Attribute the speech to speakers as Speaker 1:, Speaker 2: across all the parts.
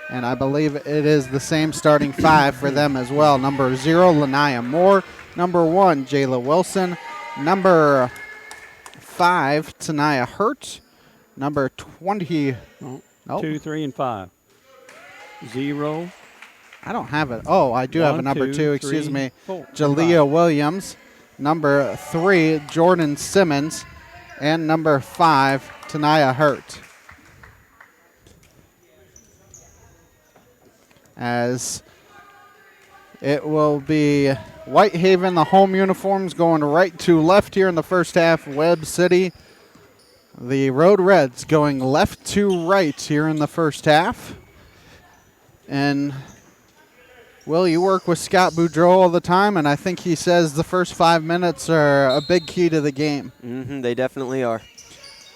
Speaker 1: And I believe it is the same starting five for them as well. Number 0, Lanaya Moore. Number 1, Jayla Wilson. Number 5, Tanaya Hurt. Number 20.
Speaker 2: Nope. 2, 3, and 5. 0.
Speaker 1: I don't have it. Oh, I do have a number 2. Excuse me.
Speaker 2: 4,
Speaker 1: Jalea Williams. Number 3, Jordan Simmons. And number 5, Tanaya Hurt. As it will be Whitehaven, the home uniforms going right to left here in the first half. Webb City, the Road Reds going left to right here in the first half. And, Will, you work with Scott Boudreau all the time, and I think he says the first 5 minutes are a big key to the game.
Speaker 3: They definitely are.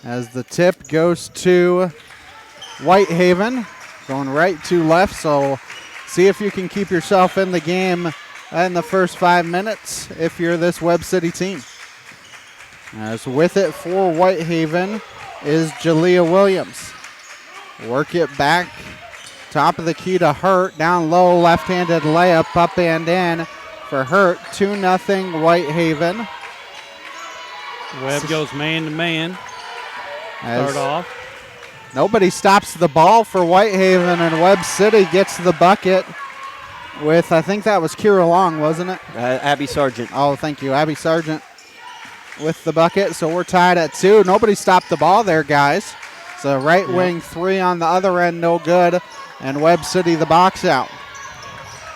Speaker 1: As the tip goes to Whitehaven, going right to left, so see if you can keep yourself in the game in the first 5 minutes if you're this Webb City team. As with it for Whitehaven is Jalea Williams. Work it back, top of the key to Hurt, down low, left-handed layup, up and in for Hurt, 2-0 Whitehaven.
Speaker 2: Webb goes man-to-man, start off.
Speaker 1: Nobody stops the ball for Whitehaven, and Webb City gets the bucket with, I think that was Kira Long, wasn't it?
Speaker 3: Abby Sargent.
Speaker 1: Oh, thank you. Abby Sargent with the bucket. So we're tied at 2. Nobody stopped the ball there, guys. So right wing 3 on the other end, no good. And Webb City the box out.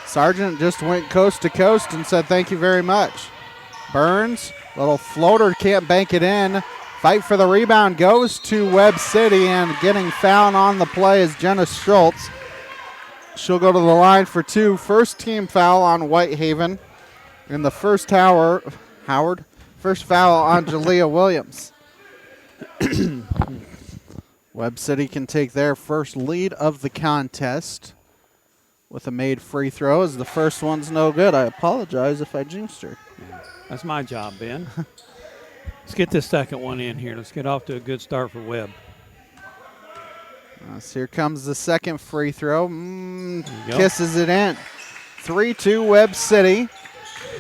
Speaker 1: Sargent just went coast to coast and said thank you very much. Burns, little floater, can't bank it in. Fight for the rebound goes to Webb City, and getting fouled on the play is Jenna Schultz. She'll go to the line for 2. First team foul on Whitehaven. In the first first foul on Jalea Williams. Webb City can take their first lead of the contest with a made free throw, as the first one's no good. I apologize if I jinxed her.
Speaker 2: That's my job, Ben. Let's get this second one in here. Let's get off to a good start for Webb.
Speaker 1: So here comes the second free throw. Kisses it in. 3-2 Webb City.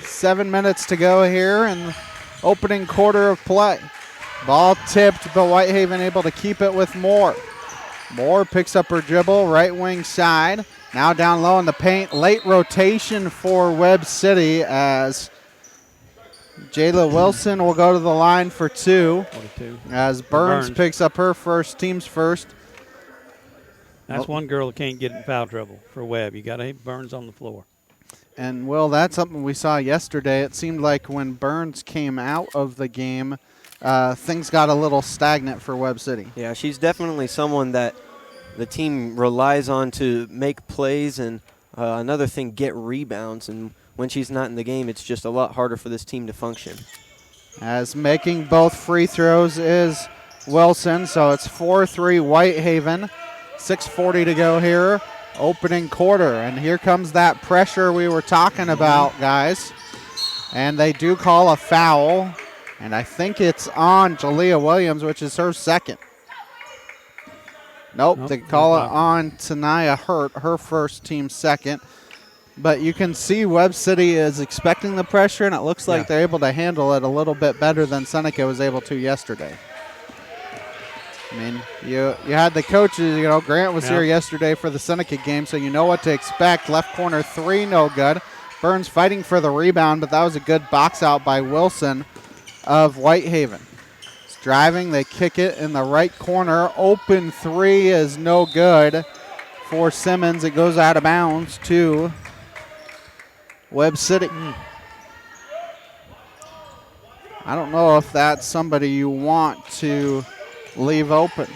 Speaker 1: 7 minutes to go here in the opening quarter of play. Ball tipped, but Whitehaven able to keep it with Moore. Moore picks up her dribble, right wing side. Now down low in the paint. Late rotation for Webb City as Jayla Wilson will go to the line for 2. As Burns picks up her first, team's first.
Speaker 2: That's one girl that can't get in foul trouble for Webb. You got to have Burns on the floor.
Speaker 1: And, Will, that's something we saw yesterday. It seemed like when Burns came out of the game, things got a little stagnant for Webb City.
Speaker 3: Yeah, she's definitely someone that the team relies on to make plays and another thing, get rebounds. And when she's not in the game, it's just a lot harder for this team to function.
Speaker 1: As making both free throws is Wilson, so it's 4-3 Whitehaven. 6:40 to go here, opening quarter. And here comes that pressure we were talking about, guys. And they do call a foul. And I think it's on Jalea Williams, which is her second. Nope, they call it on Tanaya Hurt, her first, team second. But you can see Webb City is expecting the pressure, and it looks like they're able to handle it a little bit better than Seneca was able to yesterday. I mean, you had the coaches, Grant was here yesterday for the Seneca game, so you know what to expect. Left corner 3, no good. Burns fighting for the rebound, but that was a good box out by Wilson of Whitehaven. It's driving, they kick it in the right corner. Open 3 is no good for Simmons. It goes out of bounds to Webb City. I don't know if that's somebody you want to leave open.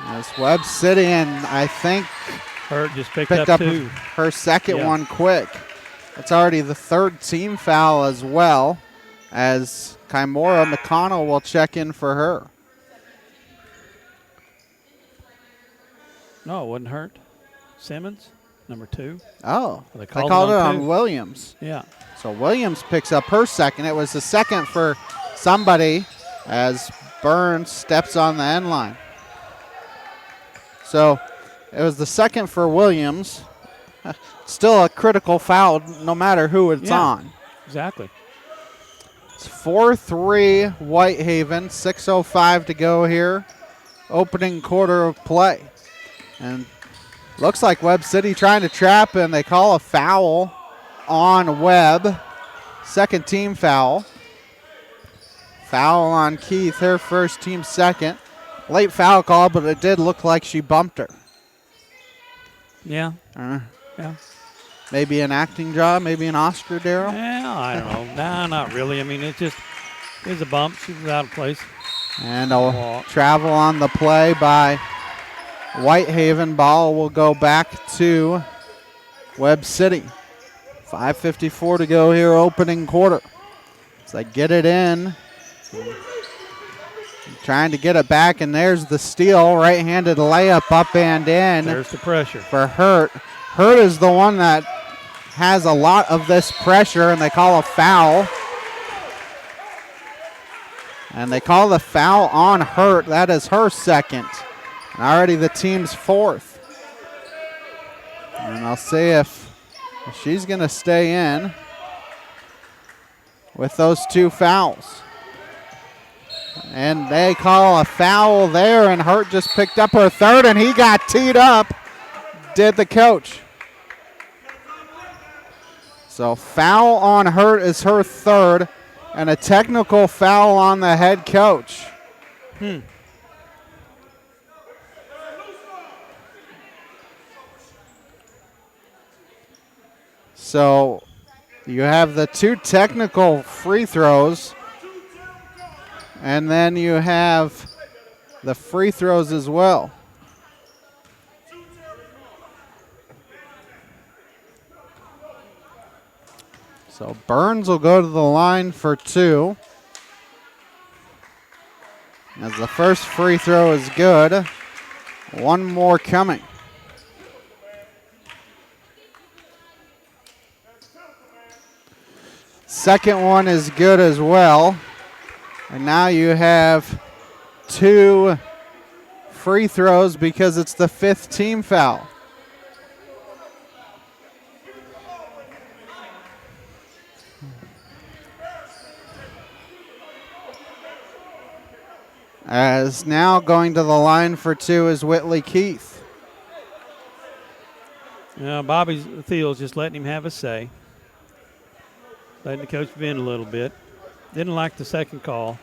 Speaker 1: As Webb City, and I think
Speaker 2: Hurt just picked up 2.
Speaker 1: Her second one quick. It's already the third team foul as well, as Kimora McConnell will check in for her.
Speaker 2: No, it wasn't Hurt. Simmons, number 2.
Speaker 1: Oh, they called it on Williams.
Speaker 2: Yeah.
Speaker 1: So Williams picks up her second. It was the second for somebody as Burns steps on the end line. So it was the second for Williams. Still a critical foul no matter who it's on.
Speaker 2: Exactly.
Speaker 1: It's 4-3 Whitehaven, 6:05 to go here. Opening quarter of play. And looks like Webb City trying to trap, and they call a foul on Webb. Second team foul. Foul on Keith, her first, team second. Late foul call, but it did look like she bumped her.
Speaker 2: Yeah. Yeah.
Speaker 1: Maybe an acting job, maybe an Oscar, Darryl?
Speaker 2: Yeah, I don't know. Nah, not really. I mean, it was a bump. She was out of place.
Speaker 1: And a travel on the play by Whitehaven. Ball will go back to Webb City. 5:54 to go here, opening quarter. As they get it in. Trying to get it back, and there's the steal. Right-handed layup up and in.
Speaker 2: There's the pressure.
Speaker 1: For Hurt. Hurt is the one that has a lot of this pressure, and they call a foul. And they call the foul on Hurt. That is her second. And already the team's fourth. And I'll see if she's going to stay in with those two fouls. And they call a foul there, and Hurt just picked up her third, and he got teed up, did the coach. So foul on Hurt is her third, and a technical foul on the head coach. So you have the two technical free throws, and then you have the free throws as well. So Burns will go to the line for two. As the first free throw is good. One more coming. Second one is good as well. And now you have two free throws because it's the fifth team foul. As now going to the line for two is Whitley Keith.
Speaker 2: Bobby Thiel's just letting him have a say. Letting the coach vent a little bit. Didn't like the second call.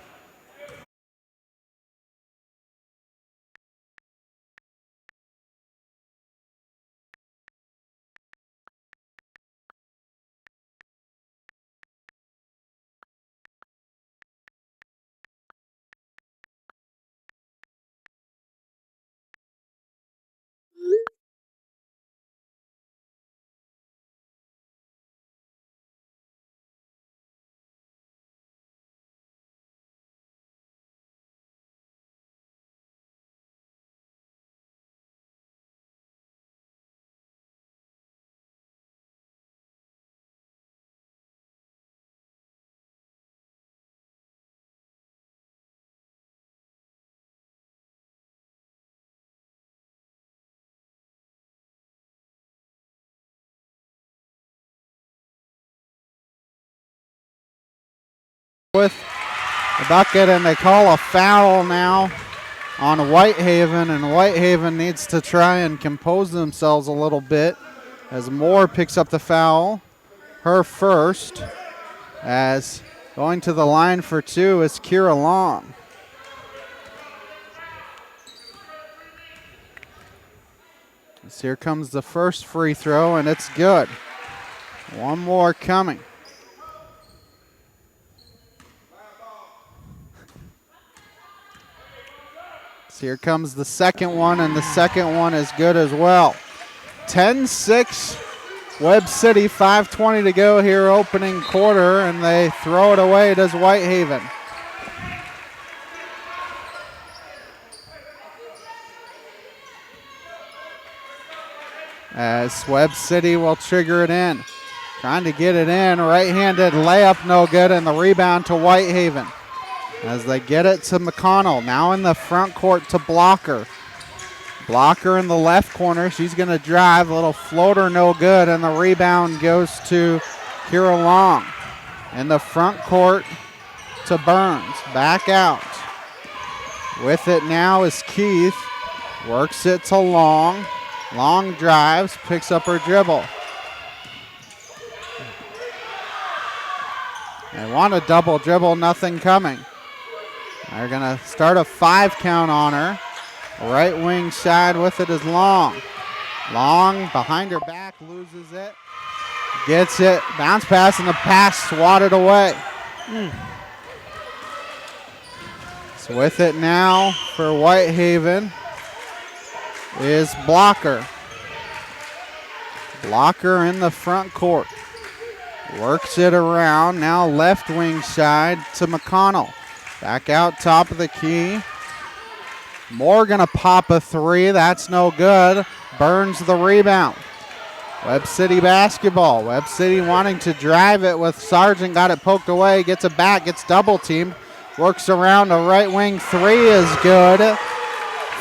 Speaker 1: With the bucket, and they call a foul now on Whitehaven, and Whitehaven needs to try and compose themselves a little bit as Moore picks up the foul, her first, as going to the line for two is Kira Long. So here comes the first free throw, and it's good. One more coming. Here comes the second one, and the second one is good as well. 10-6, Webb City, 5:20 to go here, opening quarter, and they throw it away. Does Whitehaven. As Webb City will trigger it in. Trying to get it in, right-handed layup, no good, and the rebound to Whitehaven. As they get it to McConnell, now in the front court to Blocker. Blocker in the left corner. She's going to drive. A little floater, no good. And the rebound goes to Kira Long. In the front court to Burns. Back out. With it now is Keith. Works it to Long. Long drives. Picks up her dribble. They want a double dribble. Nothing coming. They're going to start a 5 count on her. Right wing side with it is Long. Long behind her back, loses it. Gets it, bounce pass, and the pass swatted away. So with it now for Whitehaven is Blocker. Blocker in the front court. Works it around, now left wing side to McConnell. Back out top of the key. Moore gonna pop a 3, that's no good. Burns the rebound. Webb City basketball. Webb City wanting to drive it with Sargent, got it poked away, gets it back, gets double teamed. Works around the right wing, 3 is good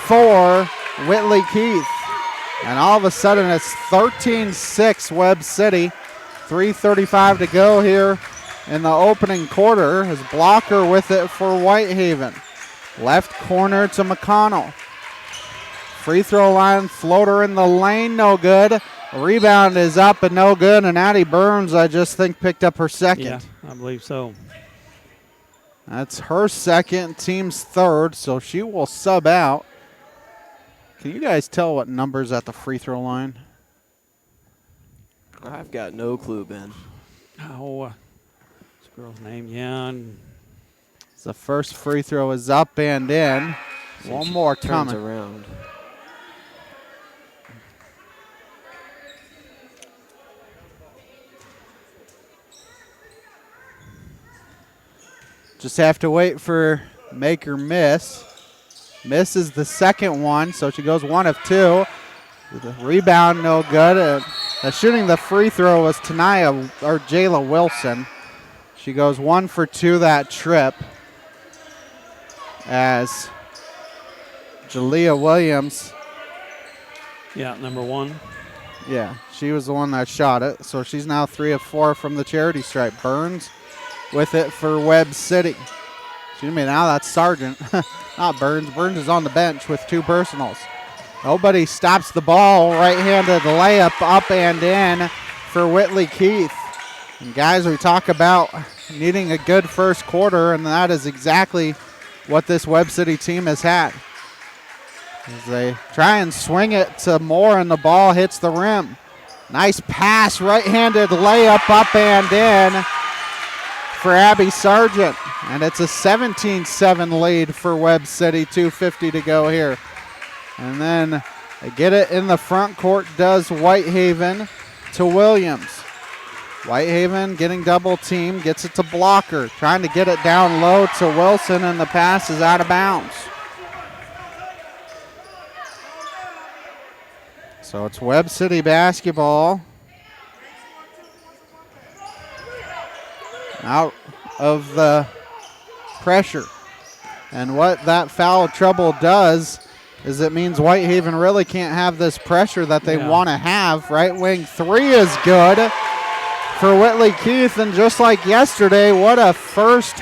Speaker 1: for Whitley Keith. And all of a sudden it's 13-6 Webb City. 3:35 to go here in the opening quarter. As Blocker with it for Whitehaven. Left corner to McConnell. Free throw line floater in the lane, no good. Rebound is up and no good, and Addie Burns, I just think, picked up her second.
Speaker 2: Yeah, I believe so.
Speaker 1: That's her second, team's third, so she will sub out. Can you guys tell what number's at the free throw line?
Speaker 3: I've got no clue, Ben.
Speaker 2: Oh, this girl's name, yeah. And
Speaker 1: the first free throw is up and in.
Speaker 3: So
Speaker 1: One more
Speaker 3: turns
Speaker 1: coming.
Speaker 3: around.
Speaker 1: Just have to wait for make or miss. Misses the second one, so she goes 1 of 2. The rebound, no good. Shooting the free throw was Jala Wilson. She goes 1 for 2 that trip. As Jalea Williams.
Speaker 2: yeah, number 1.
Speaker 1: Yeah, she was the one that shot it. So she's now 3 of 4 from the charity stripe. Burns with it for Webb City. Excuse me, now that's Sargent. Not Burns. Burns is on the bench with 2 personals. Nobody stops the ball. Right-handed layup up and in for Whitley Keith. And guys, we talk about needing a good first quarter, and that is exactly what this Webb City team has had. As they try and swing it to Moore, and the ball hits the rim. Nice pass, right-handed layup up and in for Abby Sargent. And it's a 17-7 lead for Webb City, 2:50 to go here. And then they get it in the front court, does Whitehaven to Williams. Whitehaven getting double teamed, gets it to Blocker, trying to get it down low to Wilson, and the pass is out of bounds. So it's Webb City basketball. Out of the pressure. And what that foul trouble does is it means Whitehaven really can't have this pressure that they want to have. Right wing 3 is good for Whitley Keith. And just like yesterday, what a first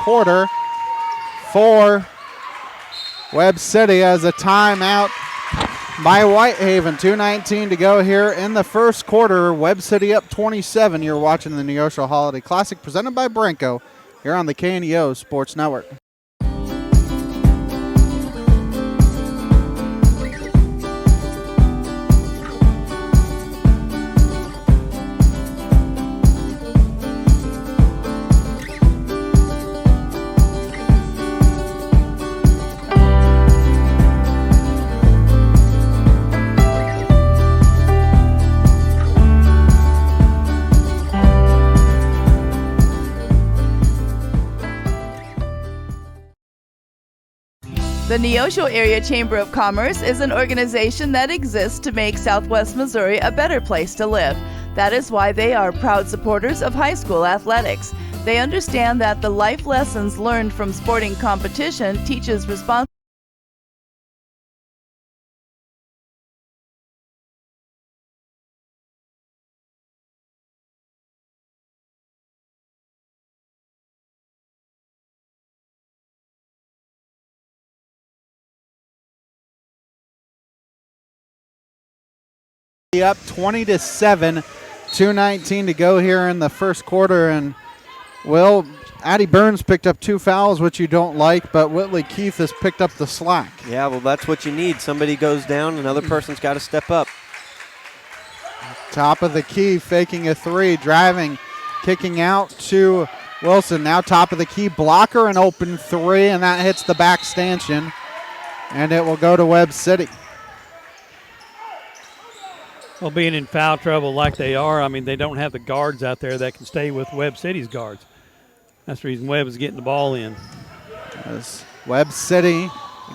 Speaker 1: quarter for Webb City as a timeout by Whitehaven. 2:19 to go here in the first quarter. Webb City up 27. You're watching the Neosho Holiday Classic presented by Branco here on the KNEO Sports Network.
Speaker 4: The Neosho Area Chamber of Commerce is an organization that exists to make Southwest Missouri a better place to live. That is why they are proud supporters of high school athletics. They understand that the life lessons learned from sporting competition teaches responsibility
Speaker 1: up 20-7, 2:19 to go here in the first quarter. And, well, Addie Burns picked up 2 fouls, which you don't like, but Whitley Keith has picked up the slack.
Speaker 3: Yeah, well, that's what you need. Somebody goes down, another person's got to step up.
Speaker 1: Top of the key, faking a 3, driving, kicking out to Wilson. Now top of the key, blocker, an open 3, and that hits the back stanchion, and it will go to Webb City.
Speaker 2: Well, being in foul trouble like they are, I mean, they don't have the guards out there that can stay with Webb City's guards. That's the reason Webb is getting the ball in.
Speaker 1: As Webb City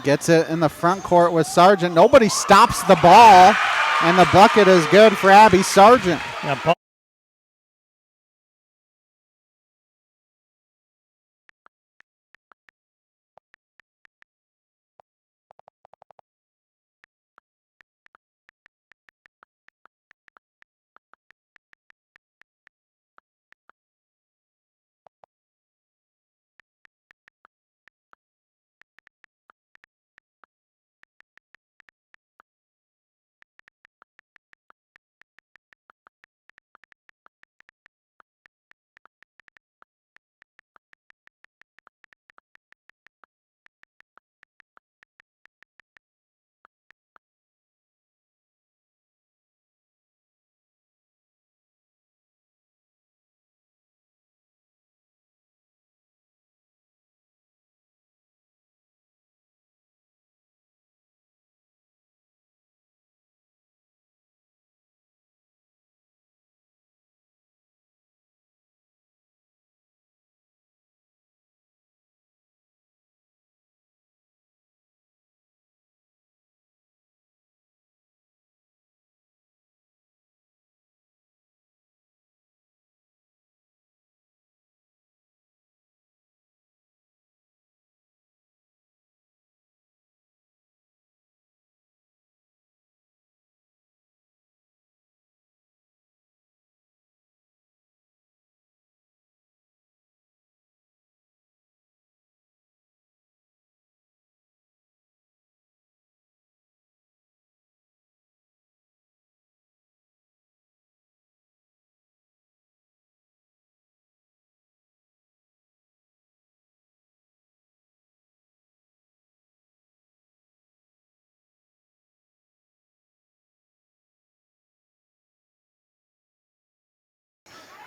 Speaker 1: gets it in the front court with Sargent. Nobody stops the ball, and the bucket is good for Abby Sargent.
Speaker 2: Yeah, Paul.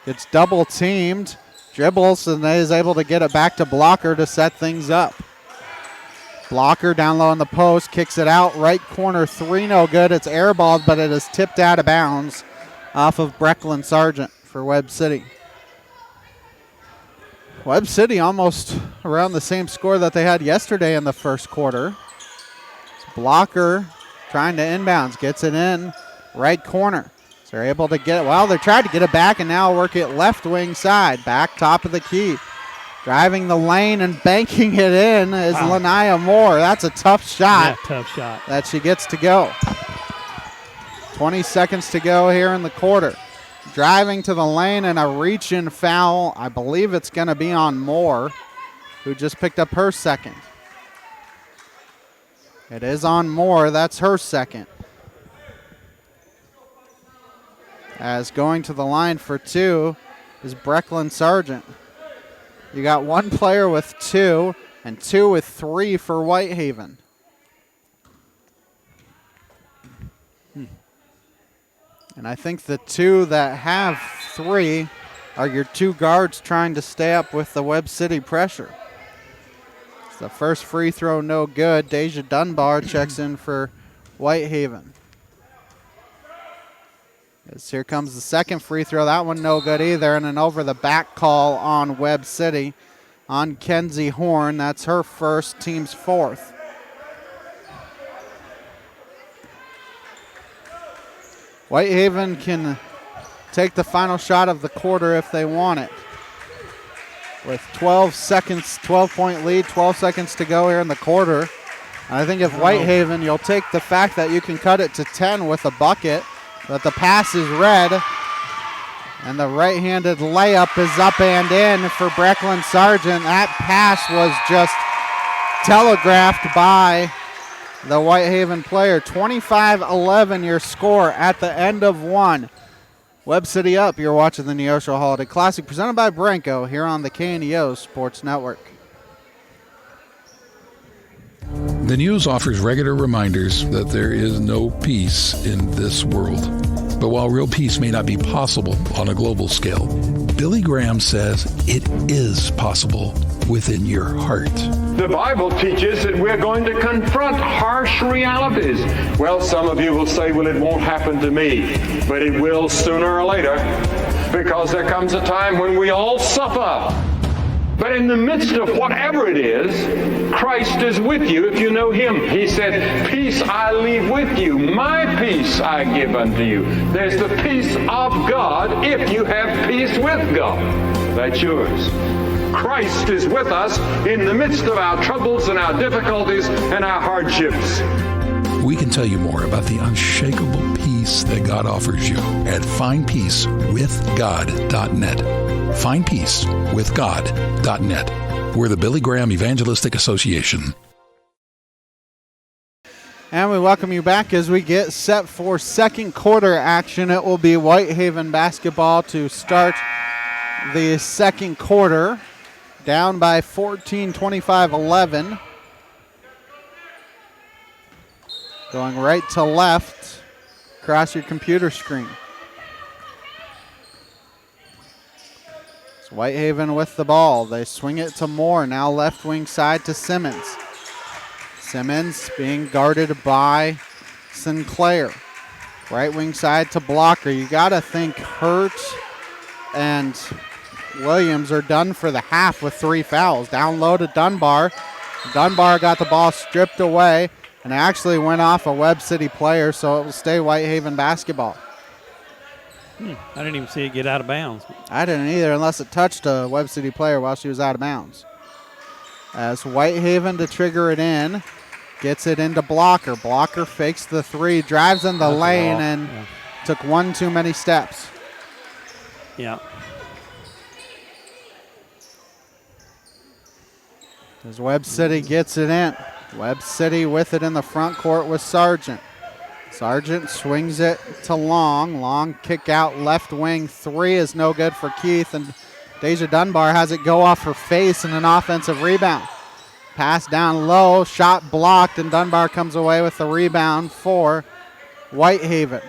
Speaker 1: It's double teamed, dribbles, and is able to get it back to Blocker to set things up. Blocker down low in the post, kicks it out, right corner 3, no good. It's airballed, but it is tipped out of bounds off of Brecklin Sargent for Webb City. Webb City almost around the same score that they had yesterday in the first quarter. It's Blocker trying to inbounds, gets it in, right corner. So they're able to get it. Well, they tried to get it back and now work it left wing side. Back top of the key. Driving the lane and banking it in is Lanaya Moore. That's a tough shot.
Speaker 2: Yeah, tough shot.
Speaker 1: That she gets to go. 20 seconds to go here in the quarter. Driving to the lane and a reach-in foul. I believe it's going to be on Moore, who just picked up her second. It is on Moore. That's her second. As going to the line for 2 is Brecklin Sargent. You got 1 player with 2 and 2 with 3 for Whitehaven. And I think the 2 that have 3 are your 2 guards trying to stay up with the Webb City pressure. It's the first free throw, no good. Deja Dunbar checks in for Whitehaven. As here comes the second free throw. That one no good either. And an over-the-back call on Webb City on Kenzie Horn. That's her first, team's 4th. Whitehaven can take the final shot of the quarter if they want it. With 12 seconds, 12-point lead, 12 seconds to go here in the quarter. I think if Whitehaven, you'll take the fact that you can cut it to 10 with a bucket. But the pass is red, and the right-handed layup is up and in for Brecklin Sargent. That pass was just telegraphed by the Whitehaven player. 25-11 your score at the end of one. Webb City up. You're watching the Neosho Holiday Classic presented by Branco here on the KNEO Sports Network.
Speaker 5: The news offers regular reminders that there is no peace in this world. But while real peace may not be possible on a global scale, Billy Graham says it is possible within your heart.
Speaker 6: The Bible teaches that we're going to confront harsh realities. Well, some of you will say, well, it won't happen to me, but it will sooner or later, because there comes a time when we all suffer. But in the midst of whatever it is, Christ is with you if you know him. He said, peace I leave with you, my peace I give unto you. There's the peace of God if you have peace with God. That's yours. Christ is with us in the midst of our troubles and our difficulties and our hardships.
Speaker 5: We can tell you more about the unshakable peace that God offers you at findpeacewithgod.net. Findpeacewithgod.net. We're the Billy Graham Evangelistic Association.
Speaker 1: And we welcome you back as we get set for second quarter action. It will be Whitehaven basketball to start the second quarter. Down by 14, 25-11. Going right to left across your computer screen. It's Whitehaven with the ball. They swing it to Moore. Now left wing side to Simmons. Simmons being guarded by Sinclair. Right wing side to Blocker. You got to think Hurt and Williams are done for the half with 3 fouls. Down low to Dunbar. Dunbar got the ball stripped away and actually went off a Webb City player, so it will stay Whitehaven basketball.
Speaker 2: I didn't even see it get out of bounds.
Speaker 1: I didn't either, unless it touched a Webb City player while she was out of bounds. As Whitehaven to trigger it in, gets it into Blocker. Blocker fakes the 3, drives in the lane, and took one too many steps.
Speaker 2: Yeah.
Speaker 1: As Webb City gets it in. Webb City with it in the front court with Sargent. Sargent swings it to Long. Long kick out left wing. 3 is no good for Keith. And Deja Dunbar has it go off her face in an offensive rebound. Pass down low. Shot blocked. And Dunbar comes away with the rebound for Whitehaven.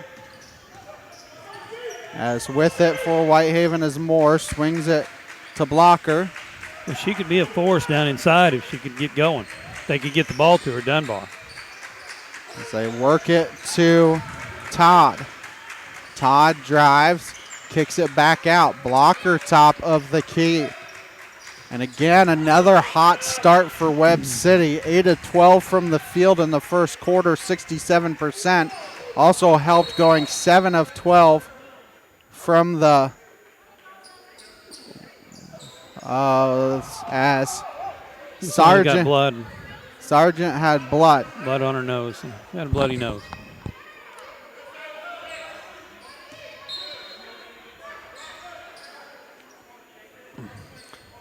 Speaker 1: As with it for Whitehaven is Moore. Swings it to Blocker.
Speaker 2: Well, she could be a force down inside if she could get going. They could get the ball to her, Dunbar.
Speaker 1: As they work it to Todd. Todd drives, kicks it back out. Blocker top of the key. And again, another hot start for Webb City. 8 of 12 from the field in the first quarter, 67%. Also helped going 7 of 12 from the as Sargent
Speaker 2: got blood.
Speaker 1: Sargent had blood.
Speaker 2: Blood on her nose. She had a bloody nose.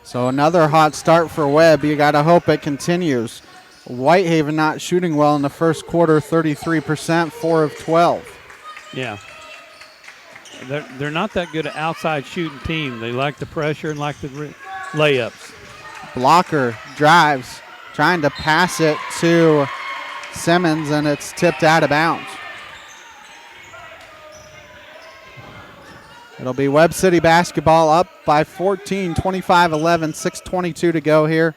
Speaker 1: So another hot start for Webb. You got to hope it continues. Whitehaven not shooting well in the first quarter, 33%, 4 of 12.
Speaker 2: Yeah. They're not that good at outside shooting team. They like the pressure and like the layups.
Speaker 1: Blocker drives, trying to pass it to Simmons, and it's tipped out of bounds. It'll be Webb City basketball up by 14, 25-11, 6:22 to go here.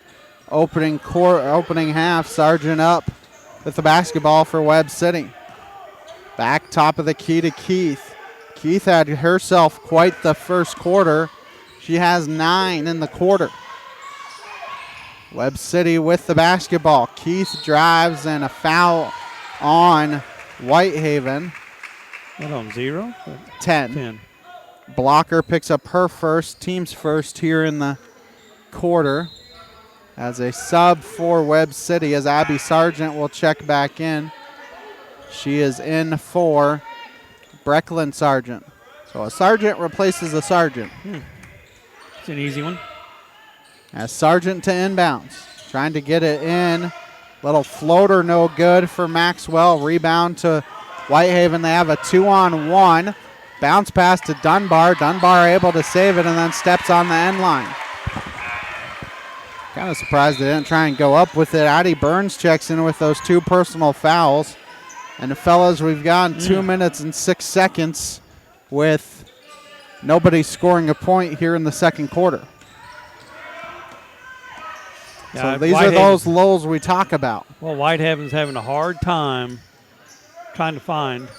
Speaker 1: Opening half, Sargent up with the basketball for Webb City. Back top of the key to Keith. Keith had herself quite the first quarter. She has 9 in the quarter. Webb City with the basketball. Keith drives and a foul on Whitehaven.
Speaker 2: What on 0?
Speaker 1: 10. Blocker picks up her first, team's first here in the quarter. As a sub for Webb City, as Abby Sargent will check back in. She is in for Brecklin Sargent. So a Sargent replaces a Sargent.
Speaker 2: It's an easy one.
Speaker 1: As Sargent to inbounds. Trying to get it in Little floater, no good for Maxwell. Rebound to Whitehaven. They have a 2-on-1. Bounce pass to Dunbar. Dunbar able to save it and then steps on the end line. Kind of surprised they didn't try and go up with it. Addie Burns checks in with those 2 personal fouls. And fellas, we've gone 2 minutes and 6 seconds with nobody scoring a point here in the second quarter.
Speaker 2: Yeah,
Speaker 1: so these are those lulls we talk about.
Speaker 2: Well, Whitehaven's having a hard time trying to find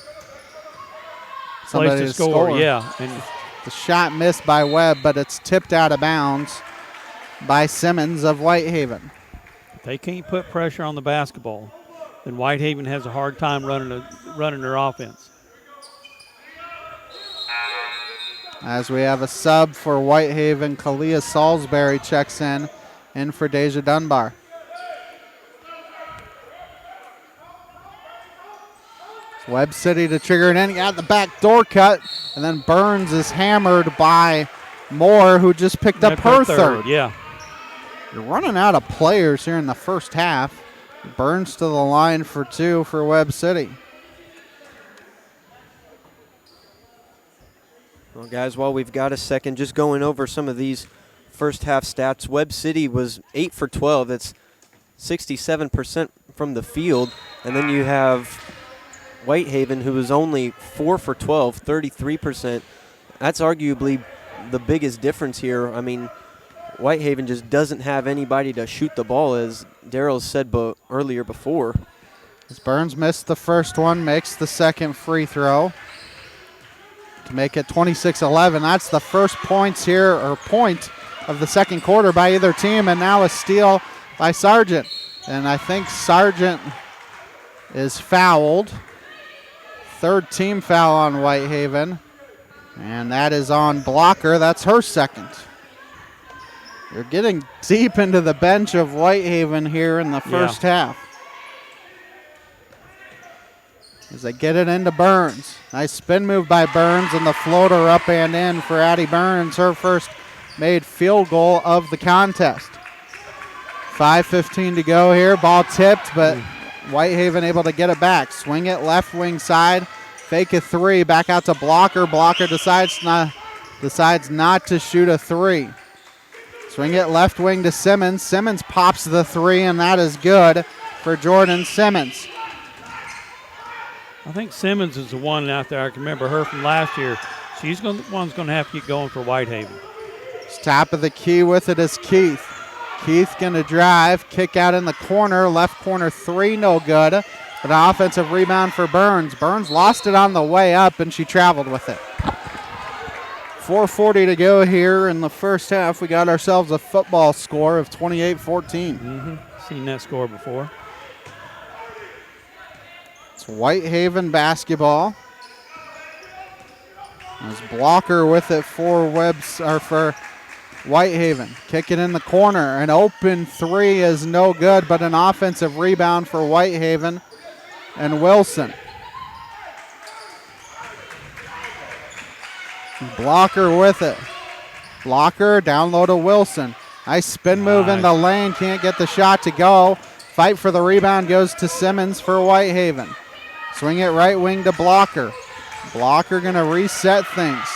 Speaker 1: Somebody
Speaker 2: place to score. Yeah, and
Speaker 1: the shot missed by Webb, but it's tipped out of bounds by Simmons of Whitehaven.
Speaker 2: If they can't put pressure on the basketball, then Whitehaven has a hard time running their offense.
Speaker 1: As we have a sub for Whitehaven, Kalia Salisbury checks in for Deja Dunbar. It's Webb City to trigger it in. Got the back door cut, and then Burns is hammered by Moore, who just picked up her third.
Speaker 2: Yeah.
Speaker 1: You're running out of players here in the first half. Burns to the line for 2 for Webb City.
Speaker 3: Well, guys, while we've got a second, just going over some of these first half stats. Webb City was 8 for 12. That's 67% from the field. And then you have Whitehaven, who was only 4 for 12, 33%. That's arguably the biggest difference here. I mean, Whitehaven just doesn't have anybody to shoot the ball, as Darryl said earlier before.
Speaker 1: As Burns missed the first one, makes the second free throw to make it 26-11. That's the first points here, or point of the second quarter by either team, and now a steal by Sargent. And I think Sargent is fouled. Third team foul on Whitehaven, and that is on Blocker. That's her second. You're getting deep into the bench of Whitehaven here in the first half. As they get it into Burns. Nice spin move by Burns, and the floater up and in for Addie Burns, her first made field goal of the contest. 5:15 to go here. Ball tipped, but Whitehaven able to get it back. Swing it left wing side. Fake a 3. Back out to Blocker. Blocker decides not to shoot a 3. Swing it left wing to Simmons. Simmons pops the 3, and that is good for Jordan Simmons.
Speaker 2: I think Simmons is the one out there. I can remember her from last year. She's the one's going to have to get going for Whitehaven.
Speaker 1: Top of the key with it is Keith. Keith going to drive, kick out in the corner, left corner 3, no good. But an offensive rebound for Burns. Burns lost it on the way up, and she traveled with it. 4:40 to go here in the first half. We got ourselves a football score of 28-14.
Speaker 2: Seen that score before.
Speaker 1: It's Whitehaven basketball. There's Blocker with it for for Whitehaven. Kick it in the corner. An open 3 is no good, but an offensive rebound for Whitehaven and Wilson. Blocker with it. Blocker down low to Wilson. Nice spin move in the lane. Can't get the shot to go. Fight for the rebound goes to Simmons for Whitehaven. Swing it right wing to Blocker. Blocker going to reset things.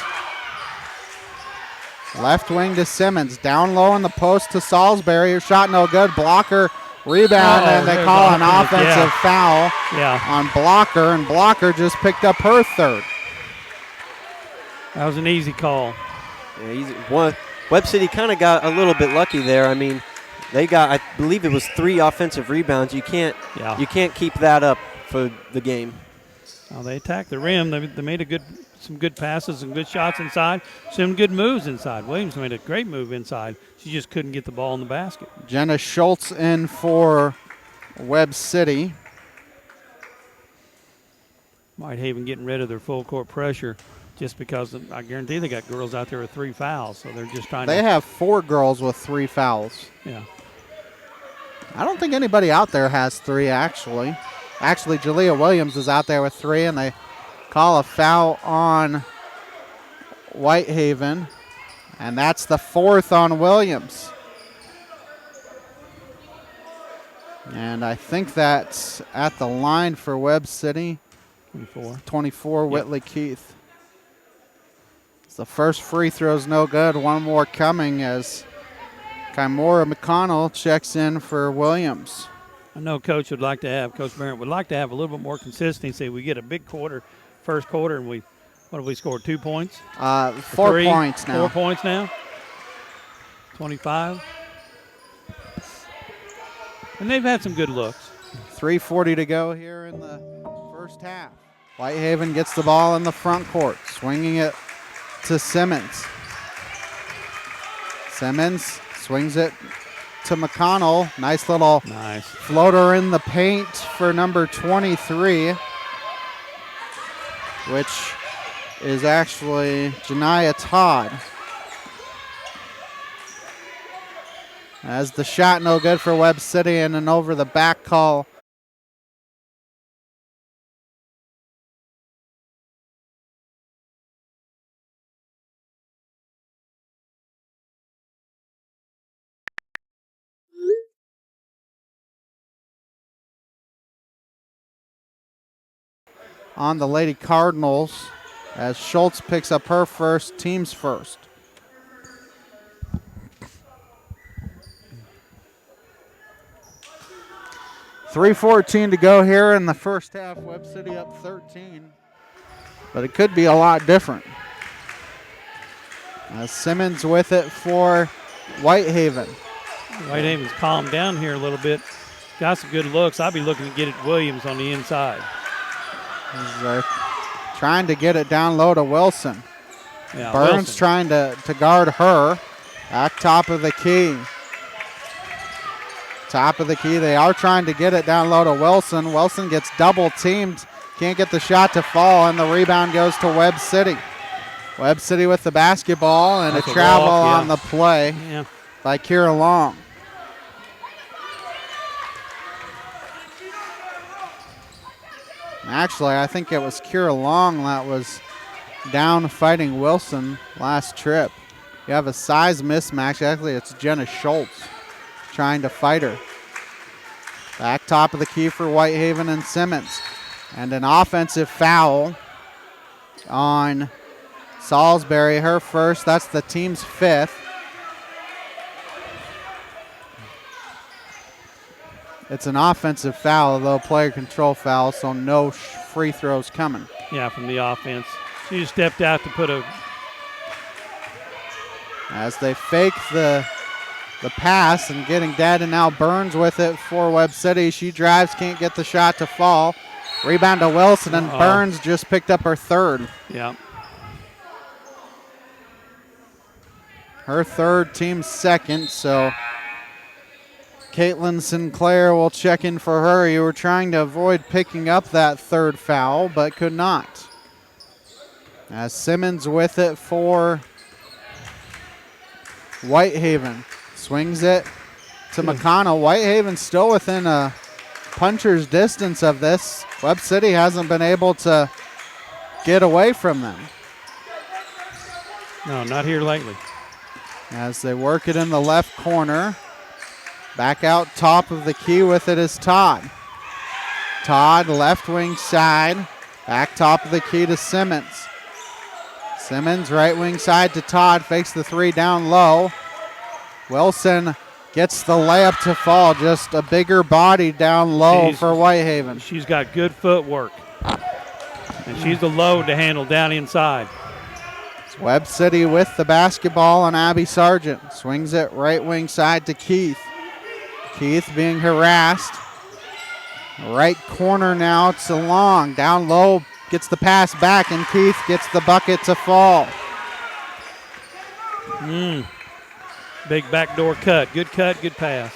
Speaker 1: Left wing to Simmons. Down low in the post to Salisbury. Shot no good. Blocker rebound, and they call an offensive foul on Blocker, and Blocker just picked up her third.
Speaker 2: That was an easy call.
Speaker 3: Yeah, easy. Webb City kind of got a little bit lucky there. I mean, they got, I believe it was 3 offensive rebounds. You can't keep that up for the game.
Speaker 2: Well, they attacked the rim. They made some good passes and good shots inside. Some good moves inside. Williams made a great move inside. She just couldn't get the ball in the basket.
Speaker 1: Jenna Schultz in for Webb City.
Speaker 2: Whitehaven getting rid of their full court pressure just because I guarantee they got girls out there with 3 fouls, so they're just trying
Speaker 1: They have 4 girls with 3 fouls.
Speaker 2: Yeah.
Speaker 1: I don't think anybody out there has 3, actually. Actually, Jalea Williams is out there with 3, and they call a foul on Whitehaven, and that's the 4th on Williams. And I think that's at the line for Webb City. 24,
Speaker 2: Yep.
Speaker 1: Whitley Keith. The first free throw's no good. One more coming as Kimora McConnell checks in for Williams.
Speaker 2: I know Coach Barrett would like to have a little bit more consistency. We get a big first quarter, and what have we scored, 2 points?
Speaker 1: 4 points now.
Speaker 2: 4 points now. 25. And they've had some good looks.
Speaker 1: 3:40 to go here in the first half. Whitehaven gets the ball in the front court, swinging it to Simmons. Simmons swings it to McConnell. Nice little floater in the paint for number 23, which is actually Janiah Todd. As the shot no good for Webb City, and an over the back call. On the Lady Cardinals as Schultz picks up her first, team's first. .314 to go here in the first half. Webb City up 13. But it could be a lot different. Simmons with it for Whitehaven.
Speaker 2: Whitehaven's calmed down here a little bit. Got some good looks. I'll be looking to get it Williams on the inside.
Speaker 1: They're trying to get it down low to Wilson.
Speaker 2: Yeah,
Speaker 1: Burns
Speaker 2: Wilson
Speaker 1: trying to guard her. Back top of the key. Top of the key. They are trying to get it down low to Wilson. Wilson gets double teamed. Can't get the shot to fall, and the rebound goes to Webb City. Webb City with the basketball, and
Speaker 2: That's
Speaker 1: a travel
Speaker 2: walk, yeah.
Speaker 1: on the play by Kira Long. Actually, I think it was Kira Long that was down fighting Wilson last trip. You have a size mismatch. Actually, it's Jenna Schultz trying to fight her. Back top of the key for Whitehaven and Simmons. And an offensive foul on Salisbury, her first. That's the team's fifth. It's an offensive foul, though, player control foul, so no free throws coming.
Speaker 2: Yeah, from the offense. She just stepped out to put a...
Speaker 1: As they fake the pass and getting dead, and now Burns with it for Webb City. She drives, can't get the shot to fall. Rebound to Wilson, and Burns just picked up her third.
Speaker 2: Yeah.
Speaker 1: Her third, team's second, so Caitlin Sinclair will check in for her. You were trying to avoid picking up that third foul, but could not. As Simmons with it for Whitehaven. Swings it to McConnell. Whitehaven still within a puncher's distance of this. Webb City hasn't been able to get away from them.
Speaker 2: No, not here lately.
Speaker 1: As they work it in the left corner. Back out top of the key with it is Todd. Todd, left wing side. Back top of the key to Simmons. Simmons, right wing side to Todd. Fakes the three down low. Wilson gets the layup to fall. Just a bigger body down low for Whitehaven.
Speaker 2: She's got good footwork. And she's the load to handle down inside.
Speaker 1: It's Webb City with the basketball, and Abby Sargent swings it right wing side to Keith. Keith being harassed. Right corner now to Long. Down low, gets the pass back, and Keith gets the bucket to fall.
Speaker 2: Big backdoor cut. Good pass.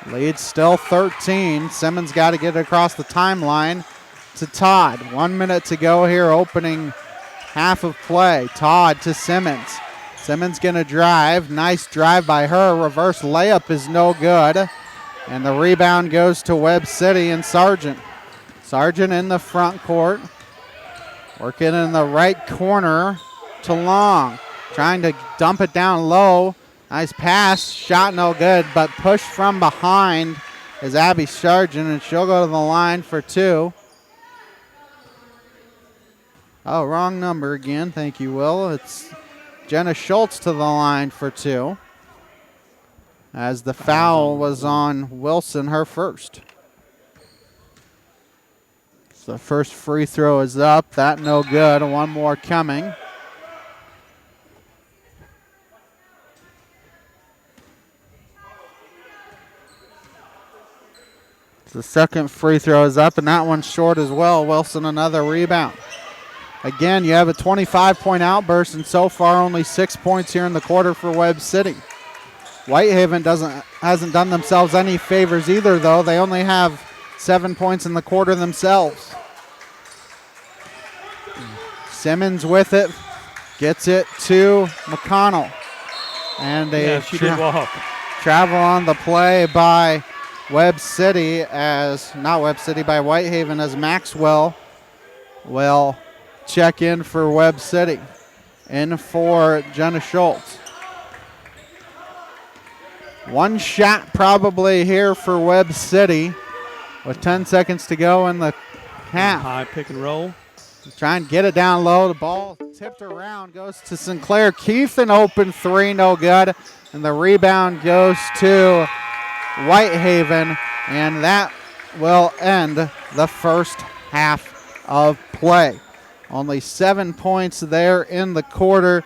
Speaker 1: Lead still 13. Simmons got to get it across the timeline to Todd. 1 minute to go here, opening half of play. Todd to Simmons. Simmons going to drive. Nice drive by her. Reverse layup is no good. And the rebound goes to Webb City and Sargent. Sargent in the front court. Working in the right corner to Long. Trying to dump it down low. Nice pass. Shot no good, but pushed from behind is Abby Sargent, and she'll go to the line for 2. Oh, wrong number again. Thank you, Will. It's Jenna Schultz to the line for 2, as the foul was on Wilson, her first. So the first free throw is up. That no good. One more coming. The second free throw is up, and that one's short as well. Wilson another rebound. Again, you have a 25-point outburst, and so far only 6 points here in the quarter for Webb City. Whitehaven hasn't done themselves any favors either, though. They only have 7 points in the quarter themselves. Simmons with it, gets it to McConnell. And
Speaker 2: she did walk.
Speaker 1: Travel on the play by Webb City by Whitehaven, as Maxwell will check in for Webb City. In for Jenna Schultz. One shot probably here for Webb City with 10 seconds to go in the half.
Speaker 2: High pick and roll.
Speaker 1: Try and get it down low. The ball tipped around, goes to Sinclair Keith, an open 3, no good. And the rebound goes to Whitehaven, and that will end the first half of play. Only 7 points there in the quarter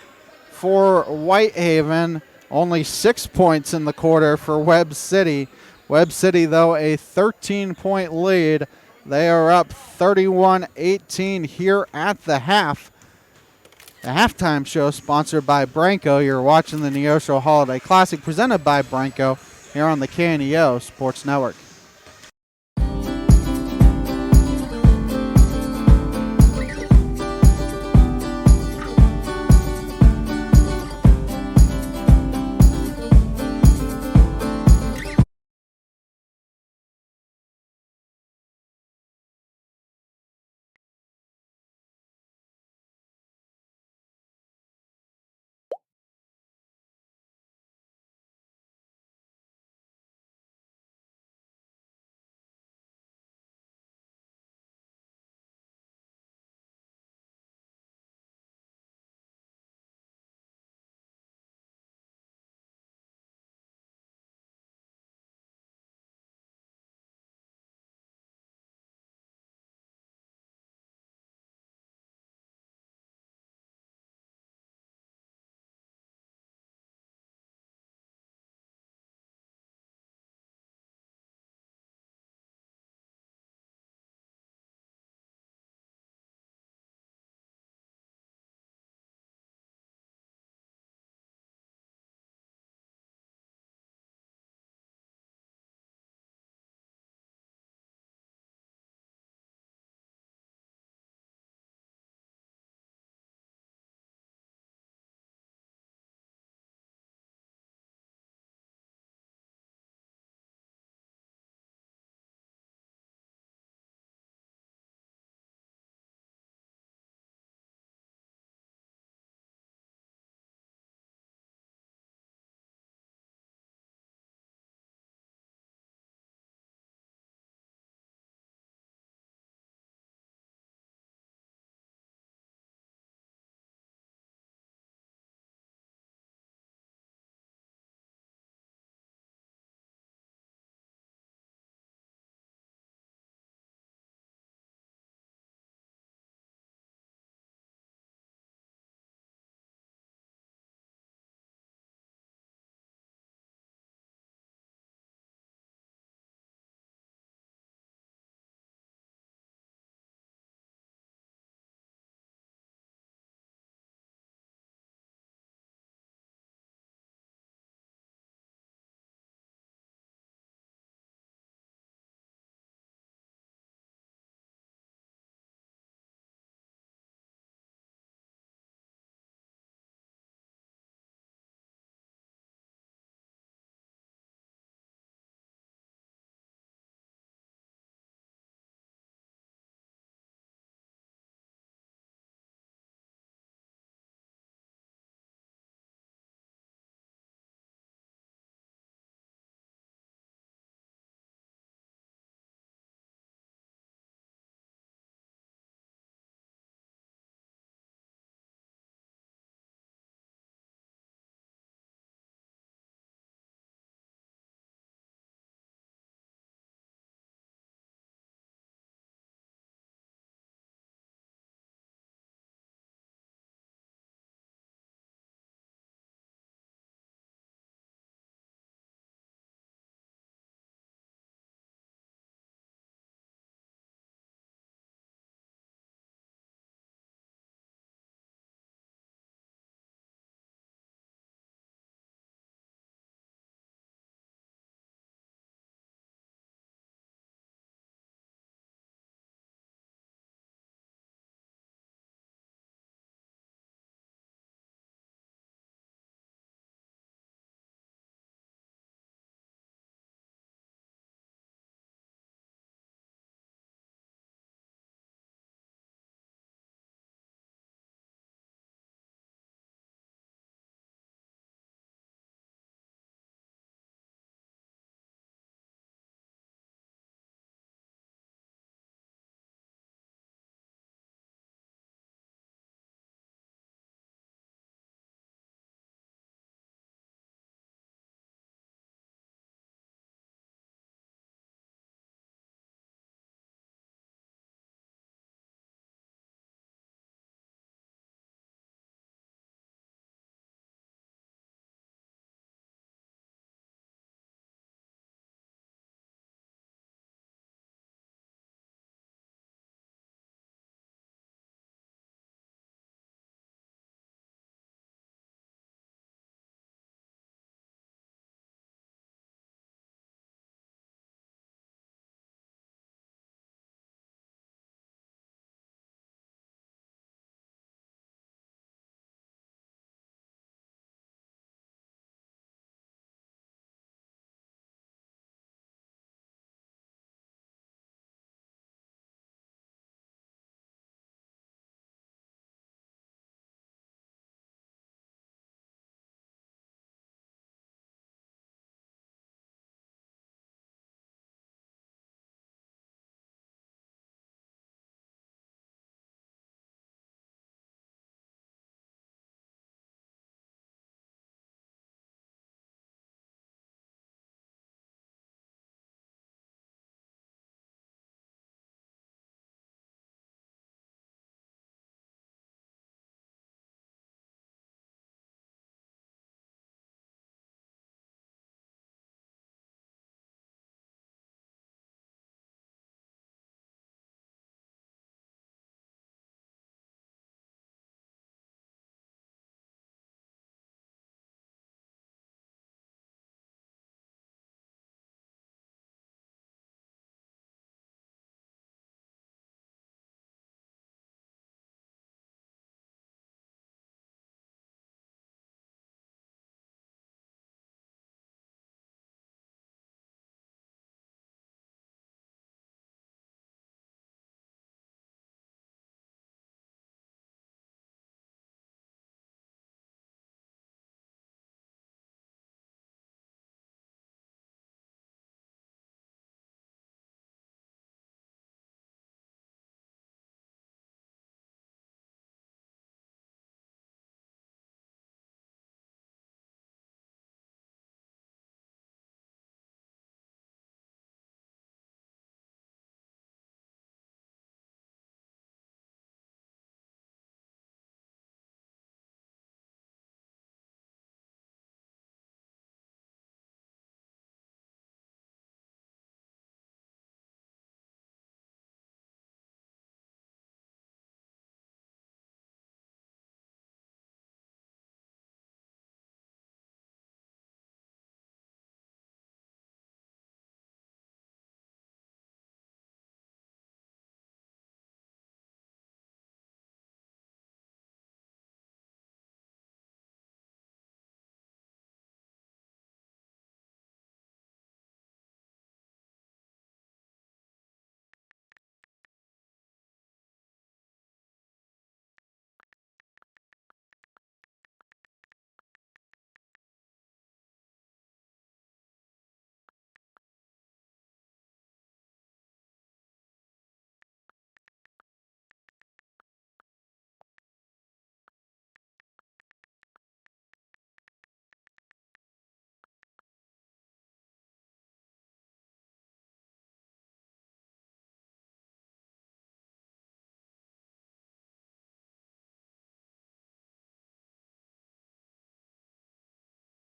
Speaker 1: for Whitehaven. Only 6 points in the quarter for Webb City. Webb City, though, a 13-point lead. They are up 31-18 here at the half. The halftime show sponsored by Branco. You're watching the Neosho Holiday Classic presented by Branco here on the KNEO Sports Network.